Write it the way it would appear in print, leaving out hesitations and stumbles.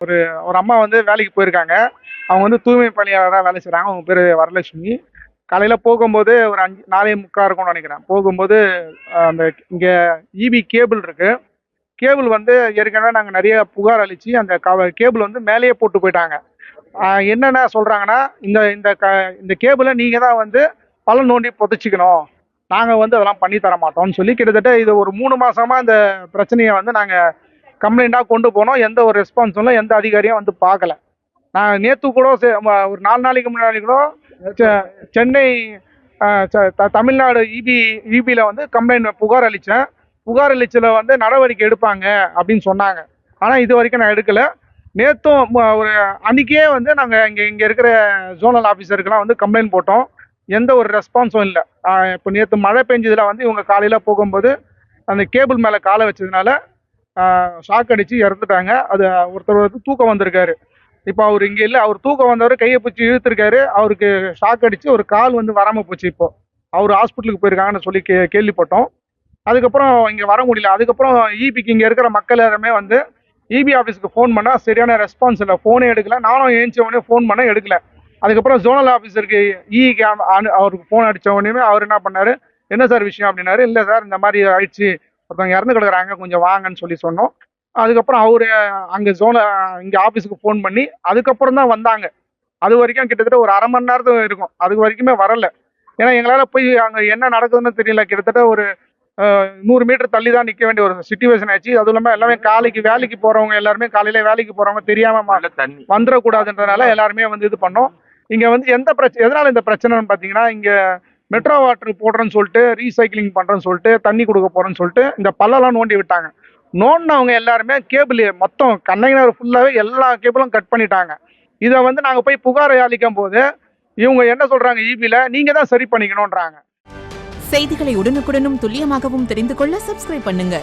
ஒரு ஒரு அம்மா வந்து வேலைக்கு போயிருக்காங்க. அவங்க வந்து தூய்மை பணியாளரா வேலை செய்றாங்க. அவங்க பேரு வரலட்சுமி. காலையில போகும்போது ஒரு 5 4:45 இருக்கும்னு நினைக்கிறேன். போகும்போது அந்த இங்க ஈபி கேபிள் இருக்கு. கேபிள் வந்து ஏற்கனவே நாங்க நெறைய புகார் அளிச்சு, அந்த கேபிள் வந்து மேலேயே போட்டு போயிட்டாங்க. என்னென்ன சொல்றாங்கன்னா, இந்த இந்த இந்த கேபிள நீங்க தான் வந்து பள்ளம் நோண்டி புதைச்சுக்கணும். நாங்க வந்து அதெல்லாம் பண்ணி தர மாட்டோம்னு சொல்லி கிட்டத்தட்ட இது ஒரு 3 மாசமா இந்த பிரச்சனைய வந்து நாங்க கம்ப்ளைண்ட்டா கொண்டு போனோம். எந்த ஒரு ரெஸ்பான்ஸும் இல்ல. எந்த அதிகாரியும் வந்து பார்க்கல. நான் நேத்து கூட ஒரு 4 நாளைக்கு முன்னாடி கூட செ சென்னை அ ச த தமிழ்நாடு ஈபில வந்து புகார் அளிச்சேன். புகார் அளிச்சதுல வந்து நடவடிக்கை எடுப்பாங்க அப்படின்னு சொன்னாங்க. ஆனா இதுவரைக்கும் நான் எடுக்கல. நேத்தும் ஒரு அன்னைக்கே வந்து நாங்க இங்க இங்க இருக்கிற ஜோனல் ஆஃபீஸருக்குலாம் வந்து கம்ப்ளைண்ட் போட்டோம். எந்த ஒரு ரெஸ்பான்ஸும் இல்ல. இப்ப நேத்து மழை பெஞ்சதுல வந்து இவங்க காலையில போகும்போது அந்த கேபிள் மேல கால வச்சதுனால ஷாக் அடிச்சு இறந்துட்டாங்க. அது ஒருத்தர் வந்து தூக்கம் வந்திருக்காரு. இப்ப அவரு இங்க இல்ல. அவர் தூக்கம் வந்தவரு கைய பிடிச்சு இழுத்துருக்காரு. அவருக்கு ஷாக் அடிச்சு ஒரு கால் வந்து வராம போச்சு இப்போ. அவரு ஹாஸ்பிட்டலுக்கு போயிருக்காங்கன்னு சொல்லி கேள்விப்பட்டோம். அதுக்கப்புறம் இங்க வர முடியல. அதுக்கப்புறம் ஈபிக்கு இங்க இருக்கிற மக்கள் எல்லாருமே வந்து ஈபி ஆஃபீஸ்க்கு ஃபோன் பண்ணா சரியான ரெஸ்பான்ஸ் இல்ல. ஃபோனே எடுக்கல. நானும் ஏந்திச்ச உடனே ஃபோன் பண்ணேன் எடுக்கல. அதுக்கப்புறம் ஜோனல் ஆஃபீஸருக்கு ஈக்கு அவருக்கு ஃபோன் அடிச்ச உடனே அவர் என்ன பண்ணாரு, "என்ன சார் விஷயம்?" அப்படின்னாரு. "இல்ல சார் இந்த மாரி ஆயிடுச்சு. ஒருத்தவங்க இறந்து கிடக்குறாங்க. கொஞ்சம் வாங்கன்னு" சொல்லி சொன்னோம். அதுக்கப்புறம் அவரு அங்க இங்க ஆஃபீஸ்க்கு ஃபோன் பண்ணி அதுக்கப்புறம் தான் வந்தாங்க. அதுவரைக்கும் கிட்டத்தட்ட ஒரு 1/2 மணி நேரத்துக்கு இருக்கும். அது வரைக்குமே வரல. ஏன்னா எங்களால போய் அங்க என்ன நடக்குதுன்னு தெரியல. கிட்டத்தட்ட ஒரு 100 மீட்டர் தள்ளி தான் நிக்க வேண்டிய ஒரு சிச்சுவேஷன் ஆச்சு. அதுவும் இல்லாம எல்லாமே வேலைக்கு போறவங்க எல்லாருமே காலையில வேலைக்கு போறவங்க தெரியாம வந்துடக்கூடாதுன்றதுனால எல்லாருமே வந்து இது பண்ணோம். இங்க வந்து எதனால இந்த பிரச்சனைன்னு பாத்தீங்கன்னா, இங்க மெட்ரோ வாட்டர் போடுறேன்னு சொல்லிட்டு, ரீசைக்கிளிங் பண்றேன்னு சொல்லிட்டு, தண்ணி கொடுக்க போறேன்னு சொல்லிட்டு இந்த பள்ளம்லாம் நோண்டி விட்டாங்க. நோண்டினவங்க எல்லாருமே கேபிள் மொத்தம் கண்டெய்னர் ஃபுல்லாவே எல்லா கேபிளும் கட் பண்ணிட்டாங்க. இத வந்து நாங்க போய் புகார் அளிக்கும் போது, இவங்க என்ன சொல்றாங்க ஈபில, நீங்க தான் சரி பண்ணிக்கணும்ன்றாங்க. செய்திகளை உடனுக்குடனும் துல்லியமாகவும் தெரிந்து கொள்ள சப்ஸ்கிரைப் பண்ணுங்க.